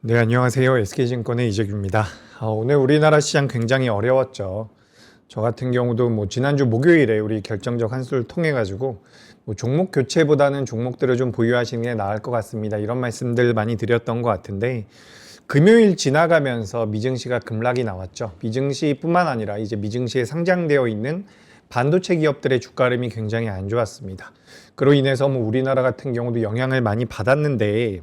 네, 안녕하세요. SK증권의 이재규입니다. 오늘 우리나라 시장 굉장히 어려웠죠. 저 같은 경우도 지난주 목요일에 우리 결정적 한수를 통해 가지고 종목 교체보다는 종목들을 좀 보유하시는 게 나을 것 같습니다. 이런 말씀들 많이 드렸던 것 같은데, 금요일 지나가면서 미증시가 급락이 나왔죠. 미증시뿐만 아니라 이제 미증시에 상장되어 있는 반도체 기업들의 주가 흐름이 굉장히 안 좋았습니다. 그로 인해서 우리나라 같은 경우도 영향을 많이 받았는데,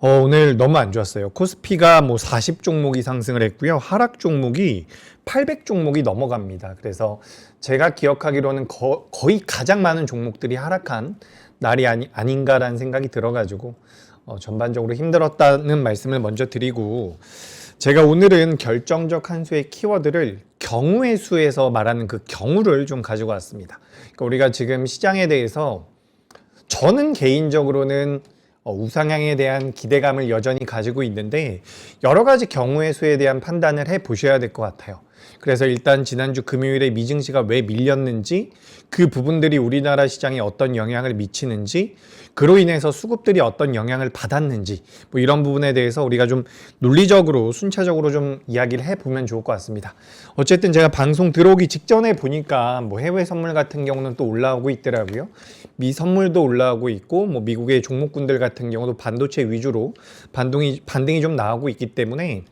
오늘 너무 안 좋았어요. 코스피가 40 종목이 상승을 했고요. 하락 종목이 800 종목이 넘어갑니다. 그래서 제가 기억하기로는 거의 가장 많은 종목들이 하락한 날이 아닌가라는 생각이 들어가지고 전반적으로 힘들었다는 말씀을 먼저 드리고, 제가 오늘은 결정적 한 수의 키워드를 경우의 수에서 말하는 그 경우를 좀 가지고 왔습니다. 그러니까 우리가 지금 시장에 대해서 저는 개인적으로는 우상향에 대한 기대감을 여전히 가지고 있는데, 여러 가지 경우의 수에 대한 판단을 해 보셔야 될 것 같아요. 그래서 일단 지난주 금요일에 미증시가 왜 밀렸는지, 그 부분들이 우리나라 시장에 어떤 영향을 미치는지, 그로 인해서 수급들이 어떤 영향을 받았는지, 이런 부분에 대해서 우리가 좀 논리적으로 순차적으로 좀 이야기를 해보면 좋을 것 같습니다. 어쨌든 제가 방송 들어오기 직전에 보니까 해외 선물 같은 경우는 또 올라오고 있더라고요. 미 선물도 올라오고 있고, 미국의 종목군들 같은 경우도 반도체 위주로 반등이 좀 나오고 있기 때문에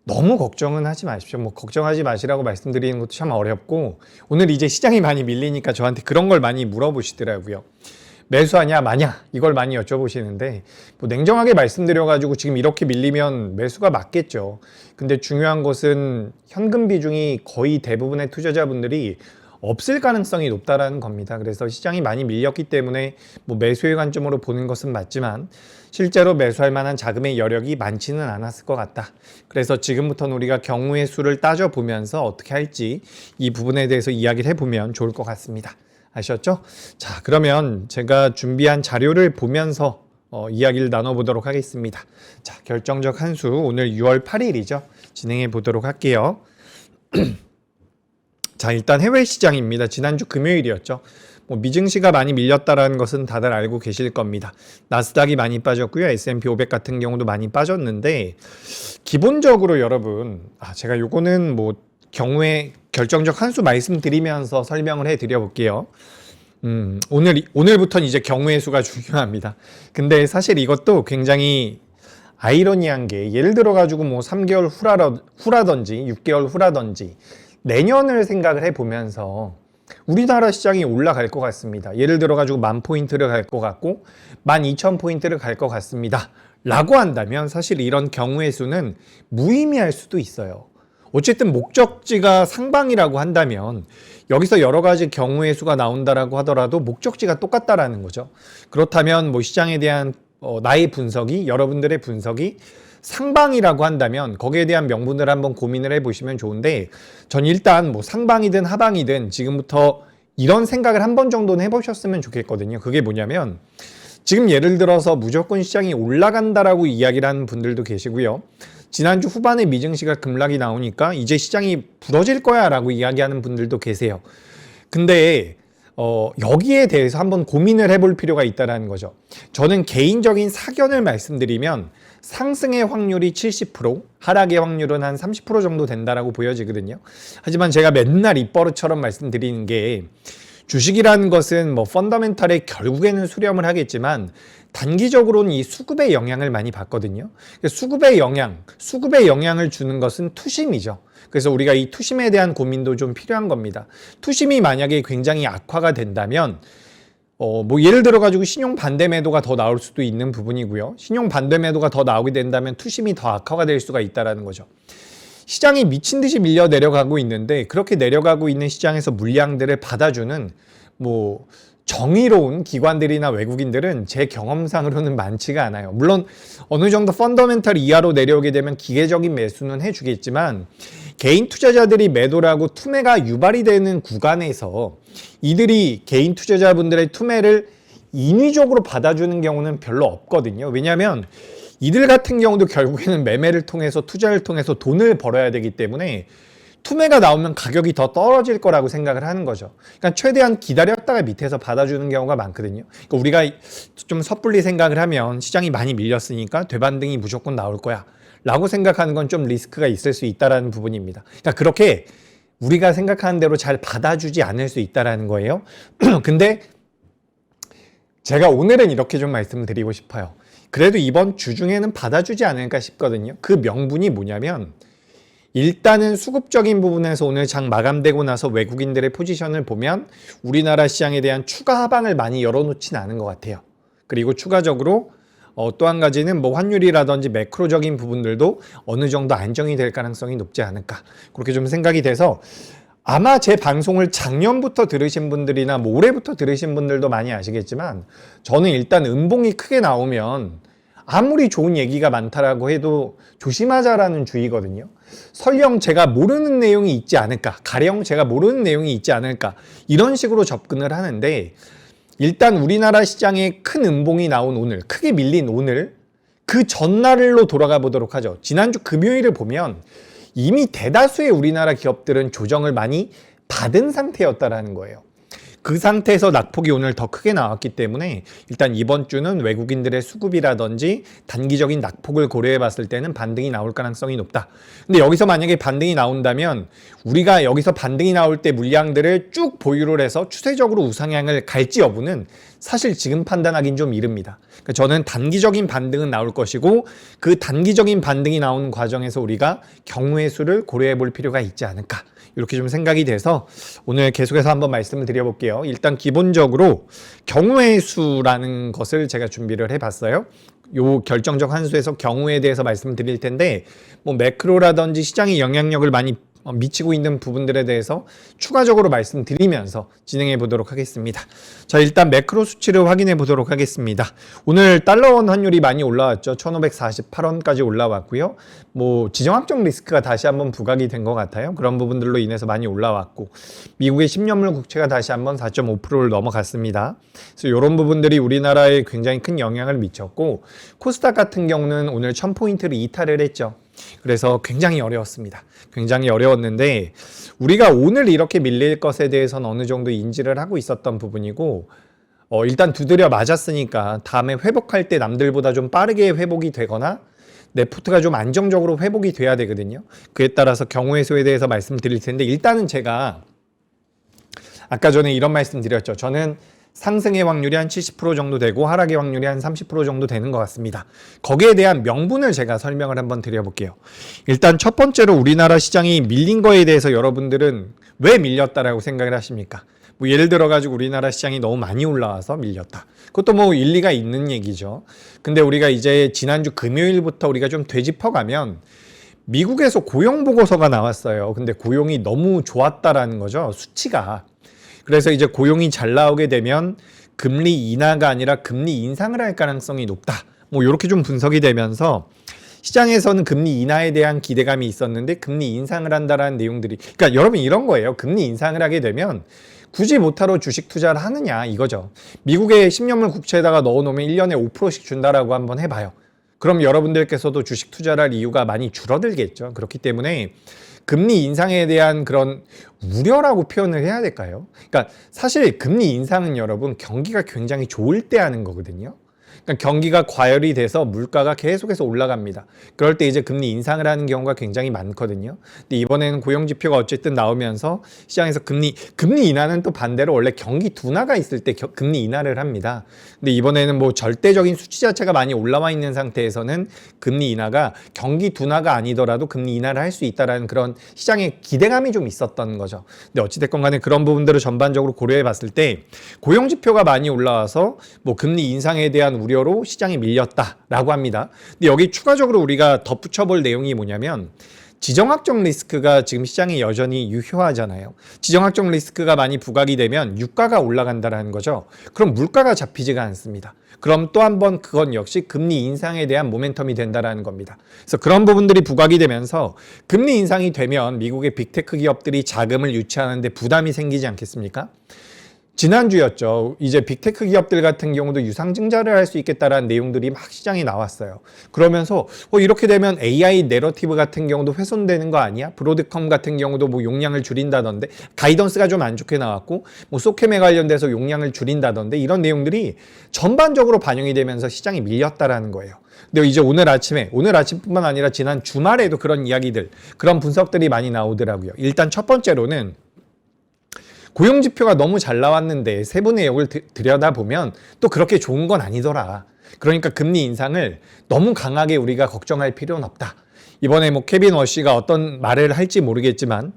너무 걱정은 하지 마십시오. 걱정하지 마시라고 말씀드리는 것도 참 어렵고, 오늘 이제 시장이 많이 밀리니까 저한테 그런 걸 많이 물어보시더라고요. 매수하냐 마냐 이걸 많이 여쭤보시는데, 냉정하게 말씀드려가지고 지금 이렇게 밀리면 매수가 맞겠죠. 근데 중요한 것은 현금 비중이 거의 대부분의 투자자분들이 없을 가능성이 높다라는 겁니다. 그래서 시장이 많이 밀렸기 때문에 매수의 관점으로 보는 것은 맞지만, 실제로 매수할 만한 자금의 여력이 많지는 않았을 것 같다. 그래서 지금부터는 우리가 경우의 수를 따져보면서 어떻게 할지 이 부분에 대해서 이야기를 해보면 좋을 것 같습니다. 아셨죠? 자, 그러면 제가 준비한 자료를 보면서 이야기를 나눠보도록 하겠습니다. 자, 결정적 한수 오늘 6월 8일이죠. 진행해 보도록 할게요. 자, 일단 해외 시장입니다. 지난주 금요일이었죠. 미증시가 많이 밀렸다라는 것은 다들 알고 계실 겁니다. 나스닥이 많이 빠졌고요. S&P 500 같은 경우도 많이 빠졌는데, 기본적으로 여러분, 제가 요거는 경우에 결정적 한수 말씀드리면서 설명을 해드려 볼게요. 오늘부터는 이제 경우의 수가 중요합니다. 근데 사실 이것도 굉장히 아이러니한 게, 예를 들어 가지고 3개월 후라든지 6개월 후라든지 내년을 생각을 해보면서 우리나라 시장이 올라갈 것 같습니다. 예를 들어 가지고 10,000포인트를 갈 것 같고 12,000포인트를 갈 것 같습니다 라고 한다면, 사실 이런 경우의 수는 무의미할 수도 있어요. 어쨌든 목적지가 상방이라고 한다면 여기서 여러 가지 경우의 수가 나온다라고 하더라도 목적지가 똑같다라는 거죠. 그렇다면 시장에 대한 나의 분석이, 여러분들의 분석이 상방이라고 한다면 거기에 대한 명분을 한번 고민을 해보시면 좋은데, 전 일단 상방이든 하방이든 지금부터 이런 생각을 한 번 정도는 해보셨으면 좋겠거든요. 그게 뭐냐면, 지금 예를 들어서 무조건 시장이 올라간다라고 이야기를 하는 분들도 계시고요. 지난주 후반에 미증시가 급락이 나오니까 이제 시장이 부러질 거야 라고 이야기하는 분들도 계세요. 근데 여기에 대해서 한번 고민을 해볼 필요가 있다는 거죠. 저는 개인적인 사견을 말씀드리면 상승의 확률이 70%, 하락의 확률은 한 30% 정도 된다라고 보여지거든요. 하지만 제가 맨날 입버릇처럼 말씀드리는 게, 주식이라는 것은 펀더멘탈에 결국에는 수렴을 하겠지만 단기적으로는 이 수급의 영향을 많이 받거든요. 수급의 영향을 주는 것은 투심이죠. 그래서 우리가 이 투심에 대한 고민도 좀 필요한 겁니다. 투심이 만약에 굉장히 악화가 된다면 예를 들어 가지고 신용 반대 매도가 더 나올 수도 있는 부분이고요. 신용 반대 매도가 더 나오게 된다면 투심이 더 악화가 될 수가 있다라는 거죠. 시장이 미친 듯이 밀려 내려가고 있는데, 그렇게 내려가고 있는 시장에서 물량들을 받아주는 정의로운 기관들이나 외국인들은 제 경험상으로는 많지가 않아요. 물론 어느 정도 펀더멘탈 이하로 내려오게 되면 기계적인 매수는 해주겠지만, 개인 투자자들이 매도라고 투매가 유발이 되는 구간에서 이들이 개인 투자자분들의 투매를 인위적으로 받아주는 경우는 별로 없거든요. 왜냐하면 이들 같은 경우도 결국에는 매매를 통해서, 투자를 통해서 돈을 벌어야 되기 때문에 투매가 나오면 가격이 더 떨어질 거라고 생각을 하는 거죠. 그러니까 최대한 기다렸다가 밑에서 받아주는 경우가 많거든요. 그러니까 우리가 좀 섣불리 생각을 하면 시장이 많이 밀렸으니까 되반등이 무조건 나올 거야 라고 생각하는 건 좀 리스크가 있을 수 있다는 부분입니다. 그러니까 그렇게 우리가 생각하는 대로 잘 받아주지 않을 수 있다는 거예요. 근데 제가 오늘은 이렇게 좀 말씀을 드리고 싶어요. 그래도 이번 주 중에는 받아주지 않을까 싶거든요. 그 명분이 뭐냐면 일단은 수급적인 부분에서 오늘 장 마감되고 나서 외국인들의 포지션을 보면 우리나라 시장에 대한 추가 하방을 많이 열어놓지는 않은 것 같아요. 그리고 추가적으로 또 한 가지는 뭐 환율이라든지 매크로적인 부분들도 어느 정도 안정이 될 가능성이 높지 않을까 그렇게 좀 생각이 돼서 아마 제 방송을 작년부터 들으신 분들이나 뭐 올해부터 들으신 분들도 많이 아시겠지만 저는 일단 음봉이 크게 나오면 아무리 좋은 얘기가 많다라고 해도 조심하자라는 주의거든요. 설령 제가 모르는 내용이 있지 않을까, 가령 제가 모르는 내용이 있지 않을까 이런 식으로 접근을 하는데 일단 우리나라 시장에 큰 음봉이 나온 오늘, 크게 밀린 오늘 그 전날로 돌아가 보도록 하죠. 지난주 금요일을 보면 이미 대다수의 우리나라 기업들은 조정을 많이 받은 상태였다라는 거예요. 그 상태에서 낙폭이 오늘 더 크게 나왔기 때문에 일단 이번 주는 외국인들의 수급이라든지 단기적인 낙폭을 고려해 봤을 때는 반등이 나올 가능성이 높다. 근데 여기서 만약에 반등이 나온다면 우리가 여기서 반등이 나올 때 물량들을 쭉 보유를 해서 추세적으로 우상향을 갈지 여부는 사실 지금 판단하기는 좀 이릅니다. 그러니까 저는 단기적인 반등은 나올 것이고 그 단기적인 반등이 나오는 과정에서 우리가 경우의 수를 고려해 볼 필요가 있지 않을까. 이렇게 좀 생각이 돼서 오늘 계속해서 한번 말씀을 드려볼게요. 일단 기본적으로 경우의 수라는 것을 제가 준비를 해봤어요. 요 결정적 한수에서 경우에 대해서 말씀을 드릴 텐데 뭐 매크로라든지 시장의 영향력을 많이 미치고 있는 부분들에 대해서 추가적으로 말씀드리면서 진행해 보도록 하겠습니다. 자, 일단 매크로 수치를 확인해 보도록 하겠습니다. 오늘 달러원 환율이 많이 올라왔죠. 1548원까지 올라왔고요. 뭐 지정학적 리스크가 다시 한번 부각이 된 것 같아요. 그런 부분들로 인해서 많이 올라왔고 미국의 10년물 국채가 다시 한번 4.5%를 넘어갔습니다. 그래서 이런 부분들이 우리나라에 굉장히 큰 영향을 미쳤고 코스닥 같은 경우는 오늘 1000포인트를 이탈을 했죠. 그래서 굉장히 어려웠습니다. 굉장히 어려웠는데 우리가 오늘 이렇게 밀릴 것에 대해서는 어느 정도 인지를 하고 있었던 부분이고 일단 두드려 맞았으니까 다음에 회복할 때 남들보다 좀 빠르게 회복이 되거나 내 포트가 좀 안정적으로 회복이 돼야 되거든요. 그에 따라서 경우의 수에 대해서 말씀드릴 텐데 일단은 제가 아까 전에 이런 말씀 드렸죠. 저는 상승의 확률이 한 70% 정도 되고 하락의 확률이 한 30% 정도 되는 것 같습니다. 거기에 대한 명분을 제가 설명을 한번 드려볼게요. 일단 첫 번째로 우리나라 시장이 밀린 거에 대해서 여러분들은 왜 밀렸다라고 생각을 하십니까? 뭐 예를 들어 가지고 우리나라 시장이 너무 많이 올라와서 밀렸다. 그것도 뭐 일리가 있는 얘기죠. 근데 우리가 이제 지난주 금요일부터 우리가 좀 되짚어가면 미국에서 고용 보고서가 나왔어요. 근데 고용이 너무 좋았다라는 거죠. 수치가. 그래서 이제 고용이 잘 나오게 되면 금리 인하가 아니라 금리 인상을 할 가능성이 높다. 뭐 이렇게 좀 분석이 되면서 시장에서는 금리 인하에 대한 기대감이 있었는데 금리 인상을 한다라는 내용들이 그러니까 여러분 이런 거예요. 금리 인상을 하게 되면 굳이 못하러 주식 투자를 하느냐 이거죠. 미국의 10년물 국채에다가 넣어놓으면 1년에 5%씩 준다라고 한번 해봐요. 그럼 여러분들께서도 주식 투자를 할 이유가 많이 줄어들겠죠. 그렇기 때문에 금리 인상에 대한 그런 우려라고 표현을 해야 될까요? 그러니까 사실 금리 인상은 여러분 경기가 굉장히 좋을 때 하는 거거든요. 그러니까 경기가 과열이 돼서 물가가 계속해서 올라갑니다. 그럴 때 이제 금리 인상을 하는 경우가 굉장히 많거든요. 근데 이번에는 고용 지표가 어쨌든 나오면서 시장에서 금리 인하는 또 반대로 원래 경기 둔화가 있을 때 금리 인하를 합니다. 근데 이번에는 뭐 절대적인 수치 자체가 많이 올라와 있는 상태에서는 금리 인하가 경기 둔화가 아니더라도 금리 인하를 할 수 있다라는 그런 시장의 기대감이 좀 있었던 거죠. 근데 어찌됐건 간에 그런 부분들을 전반적으로 고려해 봤을 때 고용 지표가 많이 올라와서 뭐 금리 인상에 대한 우려로 시장이 밀렸다라고 합니다. 근데 여기 추가적으로 우리가 덧붙여 볼 내용이 뭐냐면 지정학적 리스크가 지금 시장에 여전히 유효하잖아요. 지정학적 리스크가 많이 부각이 되면 유가가 올라간다는 거죠. 그럼 물가가 잡히지가 않습니다. 그럼 또 한 번 그건 역시 금리 인상에 대한 모멘텀이 된다는 겁니다. 그래서 그런 부분들이 부각이 되면서 금리 인상이 되면 미국의 빅테크 기업들이 자금을 유치하는 데 부담이 생기지 않겠습니까? 지난주였죠. 이제 빅테크 기업들 같은 경우도 유상증자를 할 수 있겠다라는 내용들이 막 시장에 나왔어요. 그러면서 이렇게 되면 AI 내러티브 같은 경우도 훼손되는 거 아니야? 브로드컴 같은 경우도 뭐 용량을 줄인다던데, 가이던스가 좀 안 좋게 나왔고, 뭐 소캠에 관련돼서 용량을 줄인다던데, 이런 내용들이 전반적으로 반영이 되면서 시장이 밀렸다라는 거예요. 근데 이제 오늘 아침뿐만 아니라 지난 주말에도 그런 이야기들, 그런 분석들이 많이 나오더라고요. 일단 첫 번째로는 고용지표가 너무 잘 나왔는데 세부 내역을 들여다보면 또 그렇게 좋은 건 아니더라. 그러니까 금리 인상을 너무 강하게 우리가 걱정할 필요는 없다. 이번에 뭐 케빈 워시가 어떤 말을 할지 모르겠지만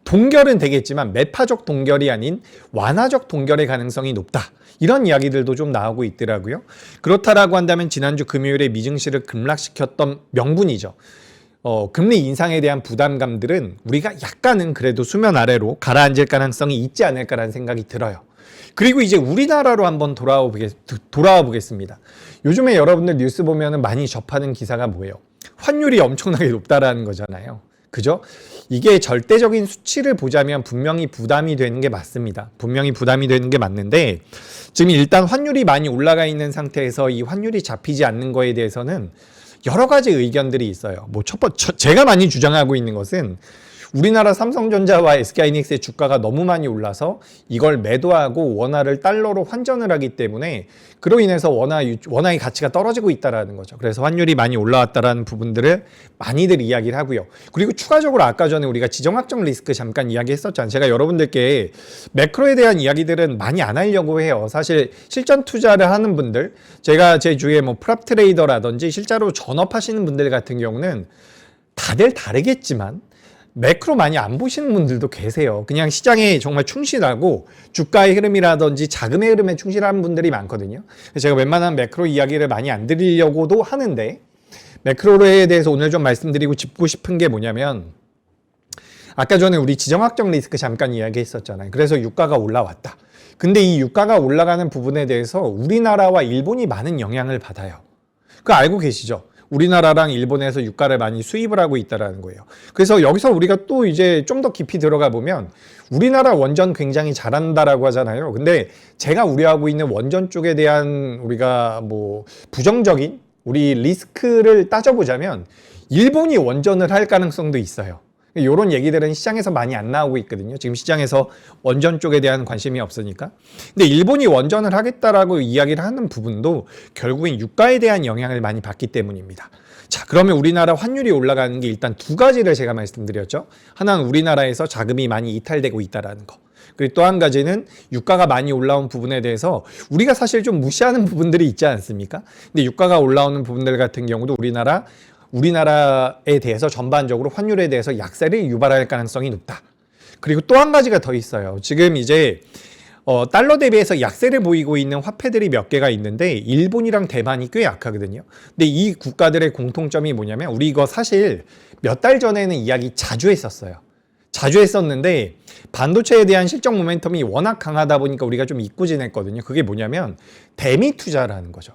동결은 되겠지만 매파적 동결이 아닌 완화적 동결의 가능성이 높다. 이런 이야기들도 좀 나오고 있더라고요. 그렇다라고 한다면 지난주 금요일에 미증시를 급락시켰던 명분이죠. 금리 인상에 대한 부담감들은 우리가 약간은 그래도 수면 아래로 가라앉을 가능성이 있지 않을까라는 생각이 들어요. 그리고 이제 우리나라로 한번 돌아와 보겠습니다. 요즘에 여러분들 뉴스 보면은 많이 접하는 기사가 뭐예요? 환율이 엄청나게 높다라는 거잖아요. 그죠? 이게 절대적인 수치를 보자면 분명히 부담이 되는 게 맞습니다. 분명히 부담이 되는 게 맞는데 지금 일단 환율이 많이 올라가 있는 상태에서 이 환율이 잡히지 않는 거에 대해서는 여러 가지 의견들이 있어요. 뭐 제가 많이 주장하고 있는 것은 우리나라 삼성전자와 SK하이닉스의 주가가 너무 많이 올라서 이걸 매도하고 원화를 달러로 환전을 하기 때문에 그로 인해서 원화의 가치가 떨어지고 있다라는 거죠. 그래서 환율이 많이 올라왔다라는 부분들을 많이들 이야기를 하고요. 그리고 추가적으로 아까 전에 우리가 지정학적 리스크 잠깐 이야기했었잖아요. 제가 여러분들께 매크로에 대한 이야기들은 많이 안 하려고 해요. 사실 실전 투자를 하는 분들, 제가 제 주위에 뭐 프랍 트레이더라든지 실제로 전업하시는 분들 같은 경우는 다들 다르겠지만 매크로 많이 안 보시는 분들도 계세요. 그냥 시장에 정말 충실하고 주가의 흐름이라든지 자금의 흐름에 충실한 분들이 많거든요. 제가 웬만한 매크로 이야기를 많이 안 드리려고도 하는데 매크로에 대해서 오늘 좀 말씀드리고 짚고 싶은 게 뭐냐면 아까 전에 우리 지정학적 리스크 잠깐 이야기했었잖아요. 그래서 유가가 올라왔다. 근데 이 유가가 올라가는 부분에 대해서 우리나라와 일본이 많은 영향을 받아요. 그거 알고 계시죠? 우리나라랑 일본에서 유가를 많이 수입을 하고 있다는 거예요. 그래서 여기서 우리가 또 이제 좀 더 깊이 들어가 보면 우리나라 원전 굉장히 잘한다라고 하잖아요. 근데 제가 우려하고 있는 원전 쪽에 대한 우리가 뭐 부정적인 우리 리스크를 따져보자면 일본이 원전을 할 가능성도 있어요. 이런 얘기들은 시장에서 많이 안 나오고 있거든요. 지금 시장에서 원전 쪽에 대한 관심이 없으니까. 근데 일본이 원전을 하겠다라고 이야기를 하는 부분도 결국엔 유가에 대한 영향을 많이 받기 때문입니다. 자, 그러면 우리나라 환율이 올라가는 게 일단 두 가지를 제가 말씀드렸죠. 하나는 우리나라에서 자금이 많이 이탈되고 있다는 거. 그리고 또 한 가지는 유가가 많이 올라온 부분에 대해서 우리가 사실 좀 무시하는 부분들이 있지 않습니까? 근데 유가가 올라오는 부분들 같은 경우도 우리나라에 대해서 전반적으로 환율에 대해서 약세를 유발할 가능성이 높다. 그리고 또 한 가지가 더 있어요. 지금 이제 달러 대비해서 약세를 보이고 있는 화폐들이 몇 개가 있는데 일본이랑 대만이 꽤 약하거든요. 근데 이 국가들의 공통점이 뭐냐면 우리 이거 사실 몇 달 전에는 이야기 자주 했었어요. 자주 했었는데 반도체에 대한 실적 모멘텀이 워낙 강하다 보니까 우리가 좀 잊고 지냈거든요. 그게 뭐냐면 대미 투자라는 거죠.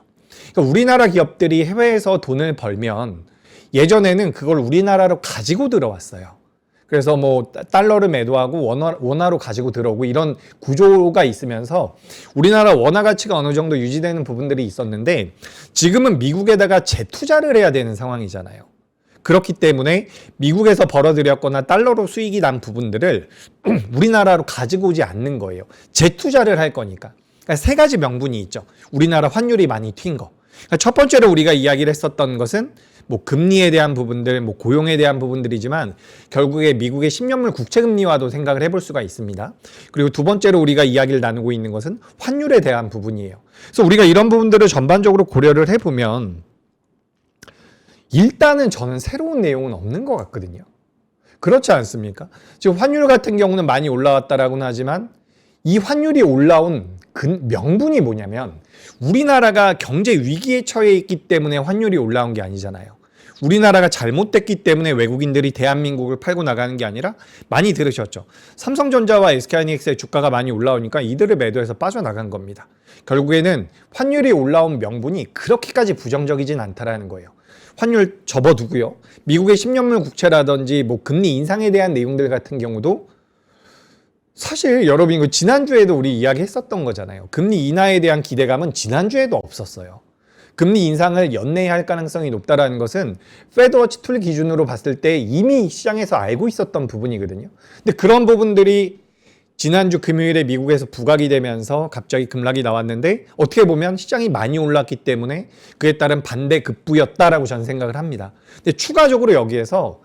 그러니까 우리나라 기업들이 해외에서 돈을 벌면 예전에는 그걸 우리나라로 가지고 들어왔어요. 그래서 뭐 달러를 매도하고 원화로 가지고 들어오고 이런 구조가 있으면서 우리나라 원화 가치가 어느 정도 유지되는 부분들이 있었는데 지금은 미국에다가 재투자를 해야 되는 상황이잖아요. 그렇기 때문에 미국에서 벌어들였거나 달러로 수익이 난 부분들을 우리나라로 가지고 오지 않는 거예요. 재투자를 할 거니까. 그러니까 세 가지 명분이 있죠. 우리나라 환율이 많이 튄 거. 그러니까 첫 번째로 우리가 이야기를 했었던 것은 뭐 금리에 대한 부분들, 뭐 고용에 대한 부분들이지만 결국에 미국의 10년물 국채 금리와도 생각을 해볼 수가 있습니다. 그리고 두 번째로 우리가 이야기를 나누고 있는 것은 환율에 대한 부분이에요. 그래서 우리가 이런 부분들을 전반적으로 고려를 해보면 일단은 저는 새로운 내용은 없는 것 같거든요. 그렇지 않습니까? 지금 환율 같은 경우는 많이 올라왔다라고는 하지만 이 환율이 올라온 명분이 뭐냐면 우리나라가 경제 위기에 처해 있기 때문에 환율이 올라온 게 아니잖아요. 우리나라가 잘못됐기 때문에 외국인들이 대한민국을 팔고 나가는 게 아니라 많이 들으셨죠. 삼성전자와 SK하이닉스의 주가가 많이 올라오니까 이들을 매도해서 빠져나간 겁니다. 결국에는 환율이 올라온 명분이 그렇게까지 부정적이진 않다라는 거예요. 환율 접어두고요. 미국의 10년물 국채라든지 뭐 금리 인상에 대한 내용들 같은 경우도 사실 여러분 이거 지난주에도 우리 이야기했었던 거잖아요. 금리 인하에 대한 기대감은 지난주에도 없었어요. 금리 인상을 연내에 할 가능성이 높다라는 것은 페드워치 툴 기준으로 봤을 때 이미 시장에서 알고 있었던 부분이거든요. 근데 그런 부분들이 지난주 금요일에 미국에서 부각이 되면서 갑자기 급락이 나왔는데 어떻게 보면 시장이 많이 올랐기 때문에 그에 따른 반대 급부였다라고 저는 생각을 합니다. 근데 추가적으로 여기에서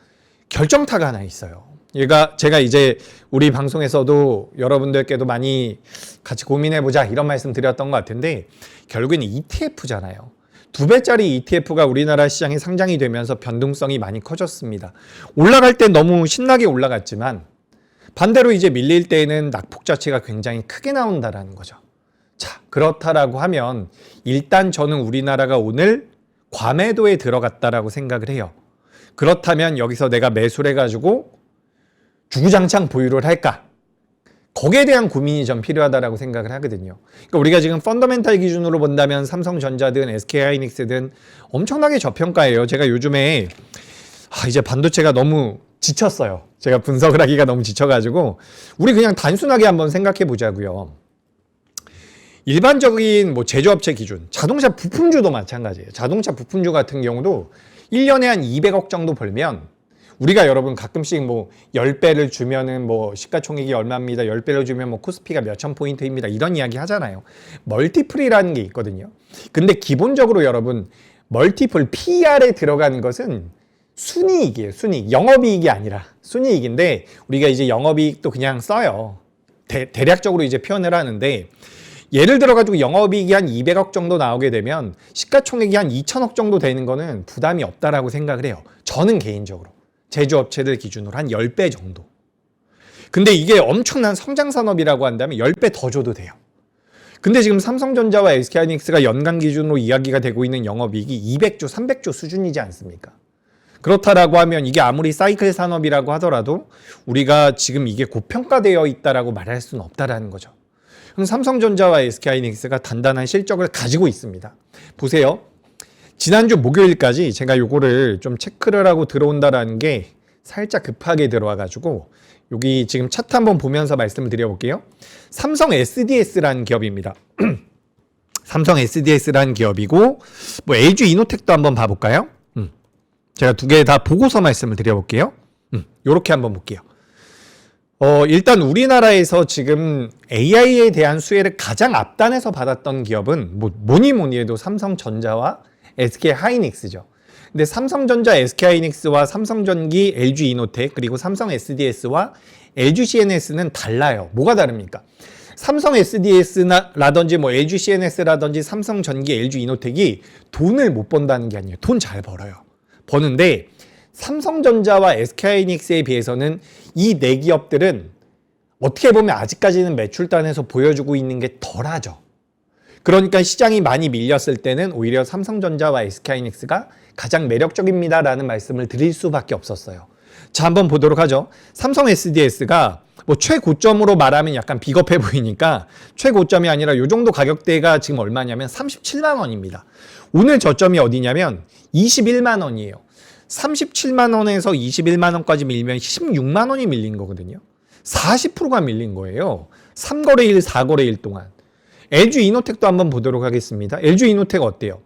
결정타가 하나 있어요. 제가 이제 우리 방송에서도 여러분들께도 많이 같이 고민해보자 이런 말씀 드렸던 것 같은데 결국에는 ETF잖아요. 2배짜리 ETF가 우리나라 시장에 상장이 되면서 변동성이 많이 커졌습니다. 올라갈 때 너무 신나게 올라갔지만 반대로 이제 밀릴 때에는 낙폭 자체가 굉장히 크게 나온다라는 거죠. 자, 그렇다라고 하면 일단 저는 우리나라가 오늘 과매도에 들어갔다라고 생각을 해요. 그렇다면 여기서 내가 매수를 해가지고 주구장창 보유를 할까? 거기에 대한 고민이 좀 필요하다라고 생각을 하거든요. 그러니까 우리가 지금 펀더멘탈 기준으로 본다면 삼성전자든 SK하이닉스든 엄청나게 저평가예요. 제가 요즘에 이제 반도체가 너무 지쳤어요. 제가 분석을 하기가 너무 지쳐가지고 우리 그냥 단순하게 한번 생각해 보자고요. 일반적인 뭐 제조업체 기준, 자동차 부품주도 마찬가지예요. 자동차 부품주 같은 경우도 1년에 한 200억 정도 벌면 우리가 여러분 가끔씩 뭐 10배를 주면은 뭐 시가총액이 얼마입니다. 10배를 주면 뭐 코스피가 몇천 포인트입니다. 이런 이야기 하잖아요. 멀티플이라는 게 있거든요. 근데 기본적으로 여러분 멀티플 PER에 들어가는 것은 순이익이에요. 순이익. 영업이익이 아니라 순이익인데 우리가 이제 영업이익도 그냥 써요. 대략적으로 이제 표현을 하는데 예를 들어가지고 영업이익이 한 200억 정도 나오게 되면 시가총액이 한 2천억 정도 되는 거는 부담이 없다라고 생각을 해요. 저는 개인적으로. 제조업체들 기준으로 한 10배 정도. 근데 이게 엄청난 성장산업이라고 한다면 10배 더 줘도 돼요. 근데 지금 삼성전자와 SK하이닉스가 연간 기준으로 이야기가 되고 있는 영업이익이 200조, 300조 수준이지 않습니까? 그렇다라고 하면 이게 아무리 사이클 산업이라고 하더라도 우리가 지금 이게 고평가되어 있다라고 말할 수는 없다라는 거죠. 그럼 삼성전자와 SK하이닉스가 단단한 실적을 가지고 있습니다. 보세요. 지난주 목요일까지 제가 요거를 좀 체크를 하고 들어온다라는 게 살짝 급하게 들어와가지고 여기 지금 차트 한번 보면서 말씀을 드려볼게요. 삼성 SDS라는 기업입니다. 삼성 SDS라는 기업이고 뭐 LG 이노텍도 한번 봐볼까요? 제가 두 개 다 보고서 말씀을 드려볼게요. 요렇게 한번 볼게요. 일단 우리나라에서 지금 AI에 대한 수혜를 가장 앞단에서 받았던 기업은 뭐니 해도 삼성전자와 SK하이닉스죠. 근데 삼성전자, SK하이닉스와 삼성전기, LG이노텍 그리고 삼성 SDS와 LGCNS는 달라요. 뭐가 다릅니까? 삼성 SDS라든지 뭐 LGCNS라든지 삼성전기, LG이노텍이 돈을 못 번다는 게 아니에요. 돈 잘 벌어요. 버는데 삼성전자와 SK하이닉스에 비해서는 이 네 기업들은 어떻게 보면 아직까지는 매출단에서 보여주고 있는 게 덜하죠. 그러니까 시장이 많이 밀렸을 때는 오히려 삼성전자와 SK하이닉스가 가장 매력적입니다라는 말씀을 드릴 수밖에 없었어요. 자, 한번 보도록 하죠. 삼성 SDS가 뭐 최고점으로 말하면 약간 비겁해 보이니까 최고점이 아니라 이 정도 가격대가 지금 얼마냐면 37만 원입니다. 오늘 저점이 어디냐면 21만 원이에요. 37만 원에서 21만 원까지 밀면 16만 원이 밀린 거거든요. 40%가 밀린 거예요. 3거래일, 4거래일 동안. LG이노텍도 한번 보도록 하겠습니다. LG이노텍 어때요?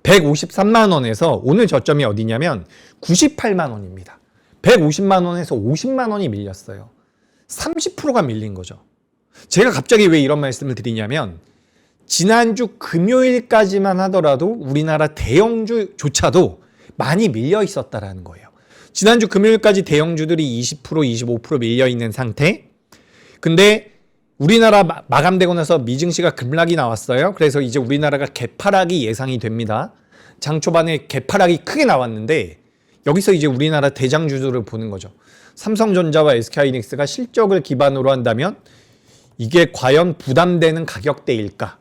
153만 원에서 오늘 저점이 어디냐면 98만 원입니다. 150만 원에서 50만 원이 밀렸어요. 30%가 밀린 거죠. 제가 갑자기 왜 이런 말씀을 드리냐면 지난주 금요일까지만 하더라도 우리나라 대형주조차도 많이 밀려 있었다라는 거예요. 지난주 금요일까지 대형주들이 20%, 25% 밀려 있는 상태. 근데 우리나라 마감되고 나서 미증시가 급락이 나왔어요. 그래서 이제 우리나라가 개파락이 예상이 됩니다. 장 초반에 개파락이 크게 나왔는데 여기서 이제 우리나라 대장주들을 보는 거죠. 삼성전자와 SK하이닉스가 실적을 기반으로 한다면 이게 과연 부담되는 가격대일까?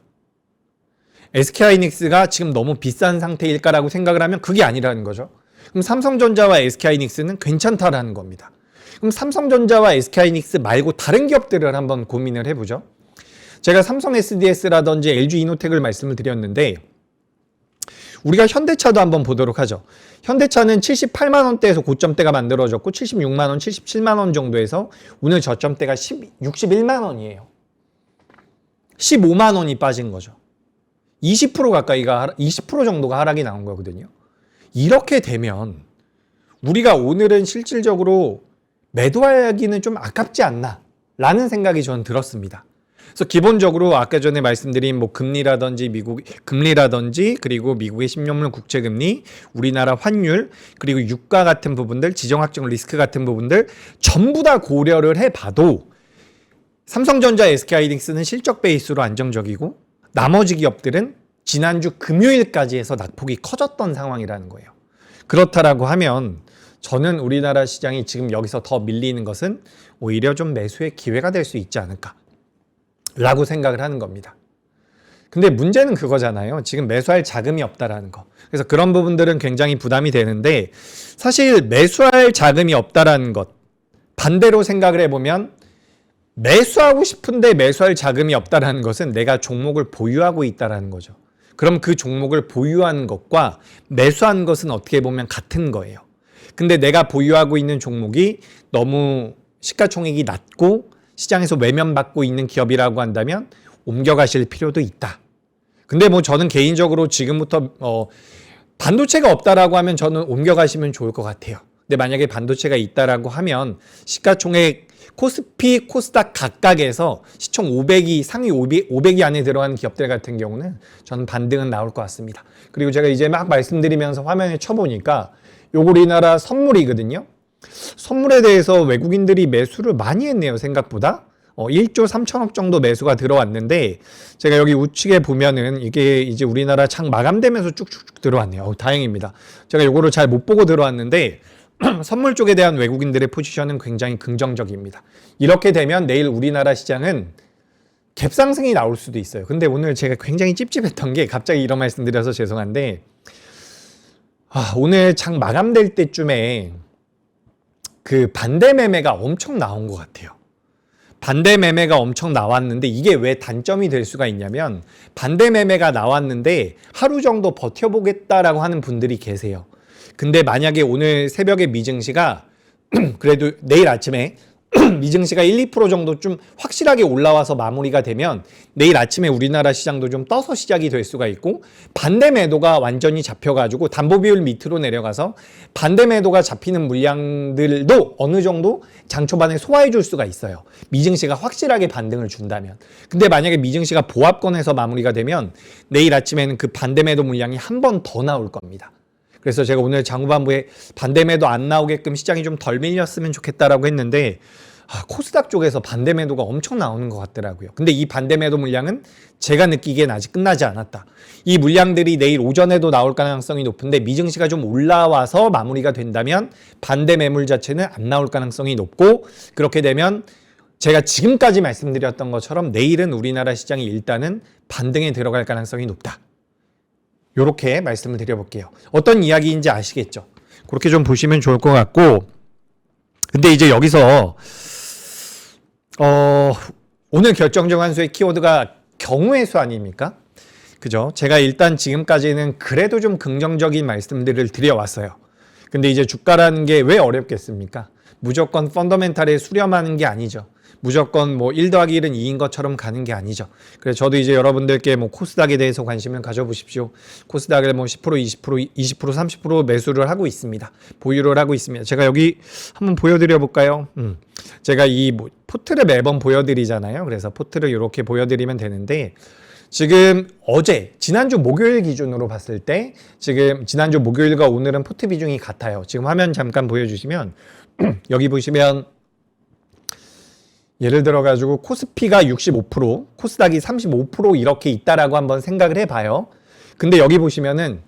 SK하이닉스가 지금 너무 비싼 상태일까라고 생각을 하면 그게 아니라는 거죠. 그럼 삼성전자와 SK하이닉스는 괜찮다라는 겁니다. 그럼 삼성전자와 SK하이닉스 말고 다른 기업들을 한번 고민을 해보죠. 제가 삼성 SDS라든지 LG이노텍을 말씀을 드렸는데 우리가 현대차도 한번 보도록 하죠. 현대차는 78만 원대에서 고점대가 만들어졌고 76만 원, 77만 원 정도에서 오늘 저점대가 61만 원이에요. 15만 원이 빠진 거죠. 20% 가까이가 20% 정도가 하락이 나온 거거든요. 이렇게 되면 우리가 오늘은 실질적으로 매도하기는 좀 아깝지 않나 라는 생각이 저는 들었습니다. 그래서 기본적으로 아까 전에 말씀드린 뭐 금리라든지 금리라든지 그리고 미국의 10년물 국채금리, 우리나라 환율, 그리고 유가 같은 부분들, 지정학적 리스크 같은 부분들 전부 다 고려를 해봐도 삼성전자, SK하이닉스는 실적 베이스로 안정적이고 나머지 기업들은 지난주 금요일까지 해서 낙폭이 커졌던 상황이라는 거예요. 그렇다라고 하면 저는 우리나라 시장이 지금 여기서 더 밀리는 것은 오히려 좀 매수의 기회가 될 수 있지 않을까 라고 생각을 하는 겁니다. 근데 문제는 그거잖아요. 지금 매수할 자금이 없다라는 거. 그래서 그런 부분들은 굉장히 부담이 되는데 사실 매수할 자금이 없다라는 것 반대로 생각을 해보면 매수하고 싶은데 매수할 자금이 없다라는 것은 내가 종목을 보유하고 있다라는 거죠. 그럼 그 종목을 보유한 것과 매수한 것은 어떻게 보면 같은 거예요. 근데 내가 보유하고 있는 종목이 너무 시가총액이 낮고 시장에서 외면받고 있는 기업이라고 한다면 옮겨가실 필요도 있다. 근데 뭐 저는 개인적으로 지금부터 반도체가 없다라고 하면 저는 옮겨가시면 좋을 것 같아요. 근데 만약에 반도체가 있다라고 하면 시가총액 코스피, 코스닥 각각에서 시총 500이 상위 500이 안에 들어가는 기업들 같은 경우는 저는 반등은 나올 것 같습니다. 그리고 제가 이제 막 말씀드리면서 화면에 쳐보니까 요거 우리나라 선물이거든요. 선물에 대해서 외국인들이 매수를 많이 했네요. 생각보다 1조 3천억 정도 매수가 들어왔는데 제가 여기 우측에 보면은 이게 이제 우리나라 장 마감되면서 쭉쭉쭉 들어왔네요. 다행입니다. 제가 요거를 잘 못 보고 들어왔는데 선물 쪽에 대한 외국인들의 포지션은 굉장히 긍정적입니다. 이렇게 되면 내일 우리나라 시장은 갭상승이 나올 수도 있어요. 근데 오늘 제가 굉장히 찝찝했던 게 갑자기 이런 말씀 드려서 죄송한데 오늘 장 마감될 때쯤에 그 반대 매매가 엄청 나온 것 같아요. 반대 매매가 엄청 나왔는데 이게 왜 단점이 될 수가 있냐면 반대 매매가 나왔는데 하루 정도 버텨보겠다라고 하는 분들이 계세요. 근데 만약에 오늘 새벽에 미증시가 그래도 내일 아침에 미증시가 1, 2% 정도 좀 확실하게 올라와서 마무리가 되면 내일 아침에 우리나라 시장도 좀 떠서 시작이 될 수가 있고 반대 매도가 완전히 잡혀가지고 담보 비율 밑으로 내려가서 반대 매도가 잡히는 물량들도 어느 정도 장 초반에 소화해 줄 수가 있어요. 미증시가 확실하게 반등을 준다면. 근데 만약에 미증시가 보합권에서 마무리가 되면 내일 아침에는 그 반대 매도 물량이 한 번 더 나올 겁니다. 그래서 제가 오늘 장후반부에 반대매도 안 나오게끔 시장이 좀 덜 밀렸으면 좋겠다라고 했는데 코스닥 쪽에서 반대매도가 엄청 나오는 것 같더라고요. 근데 이 반대매도 물량은 제가 느끼기엔 아직 끝나지 않았다. 이 물량들이 내일 오전에도 나올 가능성이 높은데 미증시가 좀 올라와서 마무리가 된다면 반대 매물 자체는 안 나올 가능성이 높고 그렇게 되면 제가 지금까지 말씀드렸던 것처럼 내일은 우리나라 시장이 일단은 반등에 들어갈 가능성이 높다. 이렇게 말씀을 드려볼게요. 어떤 이야기인지 아시겠죠? 그렇게 좀 보시면 좋을 것 같고 근데 이제 여기서 오늘 결정적 한 수의 키워드가 경우의 수 아닙니까? 그죠? 제가 일단 지금까지는 그래도 좀 긍정적인 말씀들을 드려왔어요. 근데 이제 주가라는 게 왜 어렵겠습니까? 무조건 펀더멘탈에 수렴하는 게 아니죠. 무조건 뭐 1 더하기 1은 2인 것처럼 가는 게 아니죠. 그래서 저도 이제 여러분들께 뭐 코스닥에 대해서 관심을 가져보십시오. 코스닥을 뭐 10%, 20%, 20%, 30% 매수를 하고 있습니다. 보유를 하고 있습니다. 제가 여기 한번 보여드려 볼까요? 제가 이 포트를 매번 보여드리잖아요. 그래서 포트를 이렇게 보여드리면 되는데 지금 지난주 목요일 기준으로 봤을 때 지금 지난주 목요일과 오늘은 포트 비중이 같아요. 지금 화면 잠깐 보여주시면 여기 보시면 예를 들어가지고 코스피가 65%, 코스닥이 35% 이렇게 있다라고 한번 생각을 해봐요. 근데 여기 보시면은